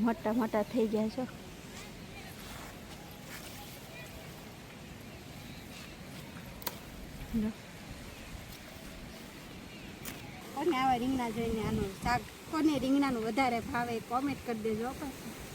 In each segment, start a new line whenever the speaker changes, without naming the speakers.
મોટા મોટા થઈ ગયા છો. કોને આવા રીંગણા જોઈને આનું શાક કોને રીંગણાનું વધારે ભાવે કોમેન્ટ કરી દેજો.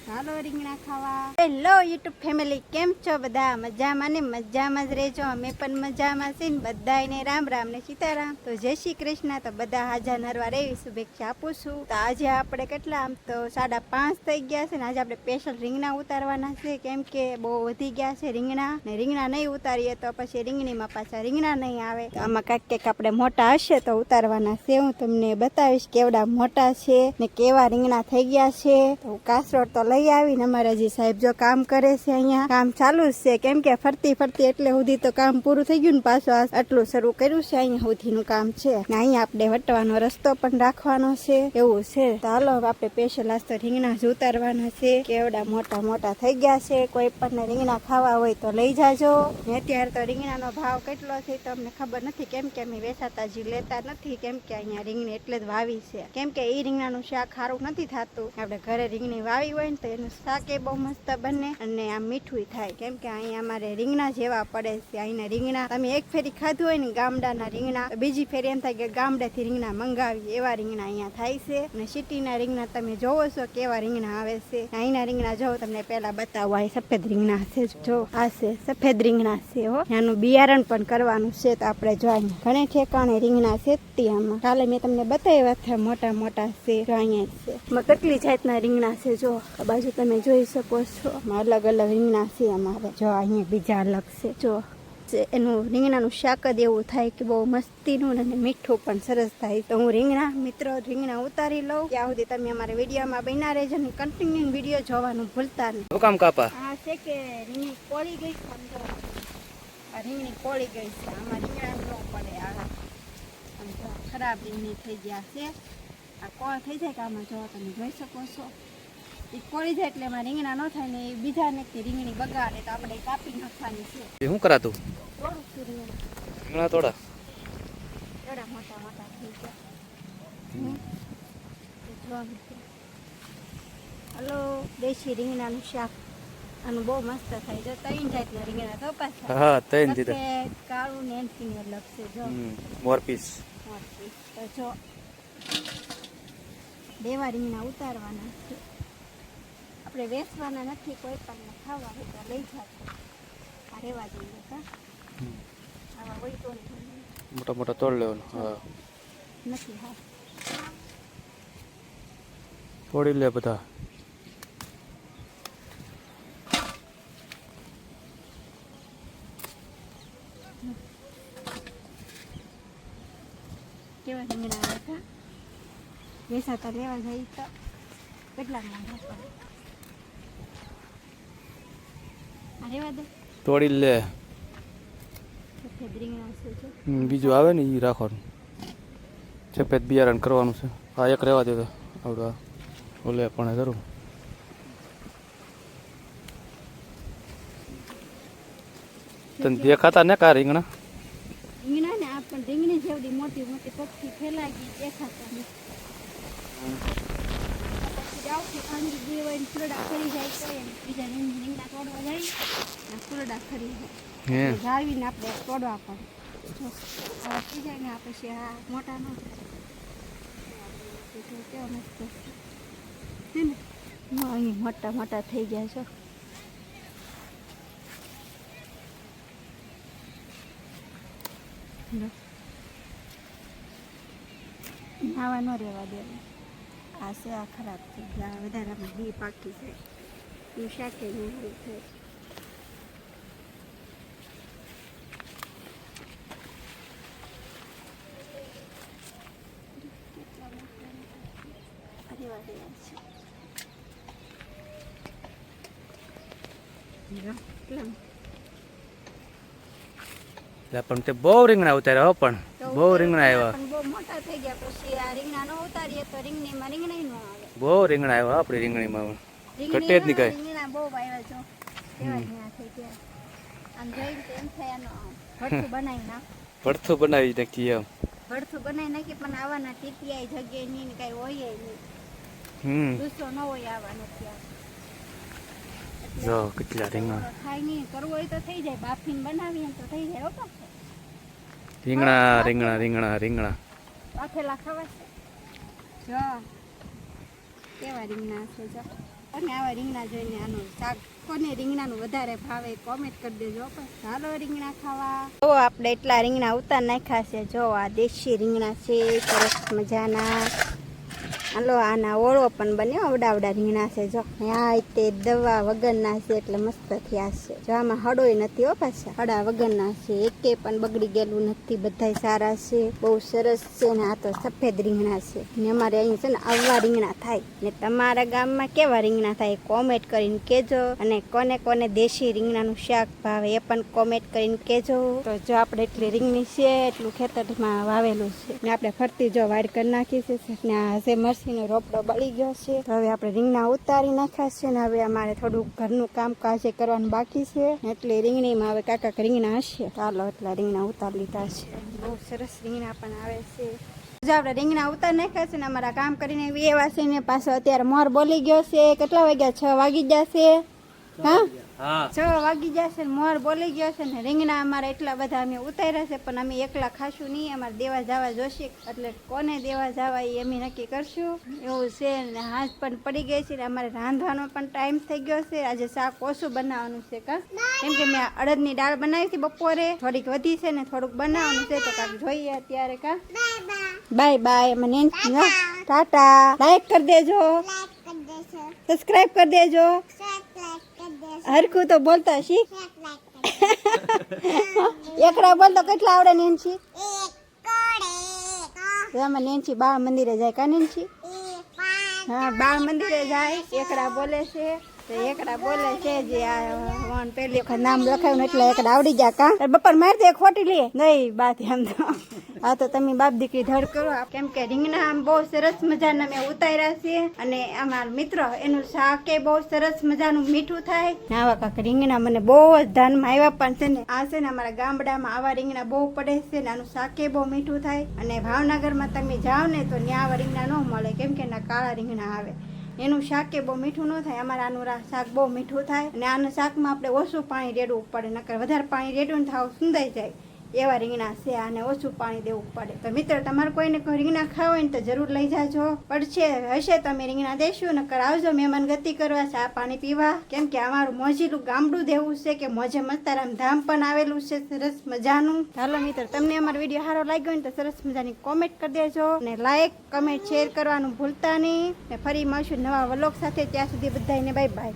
ચાલો રીંગણા ખાવા. હેલો યુટ્યુબ ફેમિલી, કેમ છો બધા? મજામાં ને મજામાં જ રહેજો. અમે પણ મજામાં છીએ ને બધાને રામ રામ ને સીતારામ. તો જય શ્રી કૃષ્ણ. તો બધા હાજર નરવા એવી શુભેચ્છા આપું છું. તો આજે આપણે કેટલા આમ તો 5:30 થઈ ગયા છે ને આજે આપણે સ્પેશિયલ રીંગણા ઉતારવાના છે, કેમ કે બહુ વધી ગયા છે રીંગણા ને રીંગણા નહીં ઉતારીએ તો પછી રીંગણીમાં પાછા રીંગણા નહીં આવે. તો આમાં કાંઈક આપણે મોટા હશે તો ઉતારવાના છે. હું તમને બતાવીશ કેવડા મોટા છે ને કેવા રીંગણા થઈ ગયા છે. તો કાસરોડ તો લઈ આવીને અમારા જે સાહેબ જો કામ કરે છે, અહીંયા કામ ચાલુ જ છે, કેમ કે ફરતી એટલે સુધી તો કામ પૂરું થઈ ગયું ને પાછું આટલું શરૂ કર્યું છે. અહીંયા સુધીનું કામ છે ને અહીંયા આપણે વટવાનો રસ્તો પણ રાખવાનો છે, એવું છે. તો હાલો આપણે સ્પેશિયલ આજ તો રીંગણા જ ઉતારવાના છે. કેવડા મોટા મોટા થઈ ગયા છે. કોઈ પણ રીંગણા ખાવા હોય તો લઈ જાજો. ને અત્યારે તો રીંગણાનો ભાવ કેટલો છે તો અમને ખબર નથી, કેમ કે અમે વેચાતા જ લેતા નથી, કેમ કે અહીંયા રીંગણી એટલે જ વાવી છે, કેમ કે એ રીંગણાનું શાક સારું નથી થતું. આપણે ઘરે રીંગણી વાવી હોય ને તો એનું શાક એ બહુ મસ્ત બને અને આમ મીઠું થાય, કેમ કે અહીંયા અમારે રીંગણા જેવા પડે છે. અહીંના રીંગણા તમે એક ફેરી ખાધું હોય ને ગામડાના રીંગણા, બીજી ફેરી એમ થાય કે ગામડેથી રીંગણા મંગાવી, એવા રીંગણા અહીંયા થાય છે. અને સિટીના રીંગણા તમે જોવો છો કેવા રીંગણા આવે છે. અહીંના રીંગણા જો તમને પેલા બતાવો, આ સફેદ રીંગણા છે, જો આ છે સફેદ રીંગણા છે હો. એનું બિયારણ પણ કરવાનું છે. તો આપણે જો અહીંયા ઘણે ઠેકાણે રીંગણા છે. આમાં કાલે મેં તમને બતાવ્યા હતા, મોટા મોટા છે. જો અહીંયા છે કેટલી જાતના રીંગણા છે. જો આ બાજુ તમે જોઈ શકો છો, અલગ અલગ રીંગણા છે અમારે. જો અહીંયા બીજા અલગ છે. જો એનું રીંગણાનું શાક જ એવું થાય કે બહુ મસ્તીનું અને મીઠું પણ સરસ થાય. તો હું રીંગણા ઉતારી લઉં. ત્યાં સુધી તમે અમારા વિડીયોમાં બન્યા રહેજો ને કન્ટિન્યુ વિડીયો જોવાનું ભૂલતા નહીં.
શું કામ કાપા?
આ છે કે રીંગણી કોળી ગઈ છે. આ રીંગણી કોળી ગઈ છે. આમાં રીંગણા ન પડે. આ ખરાબ રીંગણી થઈ ગયા છે. આ કોળ થઈ જાય કે આમાં જો તમે જોઈ શકો છો, એ કોળી જાય એટલે એમાં રીંગણા ન થાય ને એ બીજા ને રીંગણી બગાડે તો આપણે કાપી નાખવાની છે.
શું કરાતું?
થોડુંક
રીંગણા થોડા
મોટા મોટા થઈ ગયા. હલો, દેશી રીંગણાનું શાક આનું બહુ મસ્ત થાય. જો 3 જાતના રીંગણા તો પાછા.
હા, 3 દીધા.
કાળું ને એનથી અલગ છે. જો
મોરપીસ.
તો જો દેવા રીંગણા ઉતારવાના છે. આપણે વેચવાના નથી, કોઈ પણ ખાવા હોય તો લઈ જાજો. આ રેવા જોઈએ કા આવા હોય તો
મોટા મોટા તોડ લેવાનું. હા
નથી. હા
તોડી લે બધા.
કેવા રીંગણા હતા વેચાતા લેવા જાય તો કેટલા મોંઘા પડે. આ રેવા દે,
તોડી લે.
સફેદ રીંગણા છે.
બીજું આવે ને એ રાખવાનું. સફેદ બિયારણ કરવાનું છે. આ એક રહેવા દે. આવડું ઓલે પણ કરું. તને દેખાતા ને કા રીંગણા?
રીંગણા ને આ પણ રીંગણી જેવડી મોટી મોટી પક્ષી ફેલાઈ ગઈ દેખાતા નથી. પછી ખાંડી જે હોય ને ફૂલડા ખરી જાય તો એમ બીજા રીંગણા તોડવા જાય ને ફૂલડા ખરી જાય જાળવીને આપણે તોડવા પડે. જો આવા થઈ જાય ને પછી આ મોટા ન કેવા મસ્ત છે ને. અહીં મોટા મોટા થઈ ગયા છો. આવા ન રહેવા દેવા. આ છે આ ખરાબ થઈ ગયા. વધારામાં બી પાકી જાય એનું શાકે નહીં થાય.
પણ તે બહુ રીંગણા ઉતાર્યા. પણ બહુ રીંગણા આવ્યા.
બહુ મોટા થઈ ગયા પછી આ રીંગણા ન ઉતારીએ તો રીંગણીમાં રીંગણા ન આવે.
બહુ રીંગણા આવ્યા આપણી રીંગણીમાં. ઘટે જ નહીં કાંઈ.
રીંગણા બહુ આવ્યા. જો કેવા રીંગણા થઈ ગયા. આમ જોઈને તો એમ થાય આનો ભડથું બનાવી નાખ.
ભડથું બનાવી નાખીએ એમ.
ભડથું બનાવી નાખી પણ આવાના ટીપિયા જગ્યાએ નહીં કાંઈ હોય નહીં. દૂસરો ન હોય આવવાનો ત્યાં.
જો કેટલા રીંગણા.
ખાઈ નહીં કરવું હોય તો થઈ જાય, બાફીને બનાવીએ તો થઈ જાય. ઓપા
રીંગણા રીંગણા રીંગણા રીંગણા.
બાફેલા ખવાશે. જો કેવા રીંગણા છે જો. અને આવા રીંગણા જોઈને આનું શાક કોને રીંગણાનું વધારે ભાવે કોમેન્ટ કરી દેજો. ચાલો રીંગણા ખાવા. જો આપણે એટલા રીંગણા ઉતાર નાખ્યા છે. જો આ દેશી રીંગણા છે સરસ મજાના. હાલો આના ઓળો પણ બન્યો. અવડા રીંગણા છે જો. હા તે દવા વગરના છે એટલે મસ્ત થયા છે. જો આમાં હળોય નથી હો પાછા, હળા વગરના છે. એકે પણ બગડી ગયેલું નથી, બધાય સારા છે, બહુ સરસ છે. ને આ તો સફેદ રીંગણા છે. ને અમારે અહીં છે ને આવા રીંગણા થાય. ને તમારા ગામમાં કેવા રીંગણા થાય કોમેન્ટ કરીને કેજો. અને કોને કોને દેશી રીંગણાનું શાક ભાવે એ પણ કોમેન્ટ કરીને કેજો. તો જો આપણે એટલી રીંગણી છે એટલું ખેતરમાં વાવેલું છે. ને આપણે ફરતી જો વાડ કરી નાખી છે. ને આ હશે મરસીનો રોપડો બળી ગયો છે. તો હવે આપણે રીંગણા ઉતારી નાખ્યા છે. ને હવે અમારે થોડું ઘરનું કામકાજ કરવાનું બાકી છે. એટલે રીંગણીમાં હવે કાકા રીંગણા હશે. ચાલો એટલા રીંગણા ઉતારી લીધા છે. બહુ સરસ રીંગણા પણ આવે છે. જો આપણે રીંગણા ઉતાર નાખ્યા છે ને અમારા કામ કરીને એવા છે ને પાછો અત્યારે મોર બોલી ગયો છે. કેટલા વાગ્યા? 6 વાગી જશે. હા 6 વાગી જશે. મોર બોલી ગયો છે ને રીંગણા અમારે એટલા બધા અમે ઉતાર્યા છે. પણ અમે એકલા ખાશું નહીં, અમારે દેવા જવા જોશે. એટલે કોને દેવા જવા એ અમે નક્કી કરશું. એવું છે. ને હાથ પણ પડી ગઈ છે. ને અમારે રાંધવાનો પણ ટાઈમ થઈ ગયો છે. આજે શાક ઓછું બનાવવાનું છે કા, કેમ કે મેં અડદની દાળ બનાવી હતી બપોરે, થોડીક વધી છે ને થોડુંક બનાવવાનું છે. તો કાંક જોઈએ અત્યારે કા. Bye bye. મને ટાટા. લાઈક કરી દેજો, સબસ્ક્રાઇબ કરી દેજો. હરખું તો બોલતા શીખ. એકડા બોલતો કેટલા આવડે નેન્સી? એમાં નેન્સી બાળ મંદિરે જાય કા નેન્સી? હા બાળ મંદિરે જાય. એકડા બોલે છે. તો એકડા બોલે છે જે આ પેલી વખત નામ લખાયું એટલે એકડા આવડી ગયા કા. બપોર મારી દે ખોટી લે નહીં બાત એમ તો. હા તો તમે બાપ દીકરી ધડ કરો. કેમ કે રીંગણા આમ બહુ સરસ મજાના મેં ઉતાર્યા છે. અને અમારા મિત્ર એનું શાક એ બહુ સરસ મજાનું મીઠું થાય. આવા કાંક રીંગણા મને બહુ જ ધ્યાનમાં આવ્યા પણ છે ને આ છે ને અમારા ગામડામાં આવા રીંગણા બહુ પડે છે. ને આનું શાક એ બહુ મીઠું થાય. અને ભાવનગરમાં તમે જાઓ ને તો ત્યાં આવા રીંગણા ન મળે, કેમ કે એના કાળા રીંગણા આવે. એનું શાક એ બહુ મીઠું ન થાય. અમારે આનું શાક બહુ મીઠું થાય. અને આનું શાકમાં આપણે ઓછું પાણી રેડવું પડે, નકર વધારે પાણી રેડવું ને થાવ સુંદાઈ જાય એવા રીંગણા છે. આને ઓછું પાણી દેવું પડે. તો મિત્રો તમારે કોઈને કોઈ રીંગણા ખાવા હોય ને તો જરૂર લઈ જાજો. પડશે હશે તમે રીંગણા દેશું, નકર આવજો મહેમાન ગતિ કરવા, ચા પાણી પીવા. કેમ કે અમારું મોજીલું ગામડું દેવું છે કે મોજે મસ્તારામ ધામ પણ આવેલું છે સરસ મજાનું. ચાલો મિત્રો તમને અમારો વિડીયો સારો લાગ્યો હોય ને તો સરસ મજાની કોમેન્ટ કરી દેજો. અને લાઈક કમેન્ટ શેર કરવાનું ભૂલતા નહીં. ને ફરી મળશું નવા વ્લોગ સાથે. ત્યાં સુધી બધાને બાય બાય.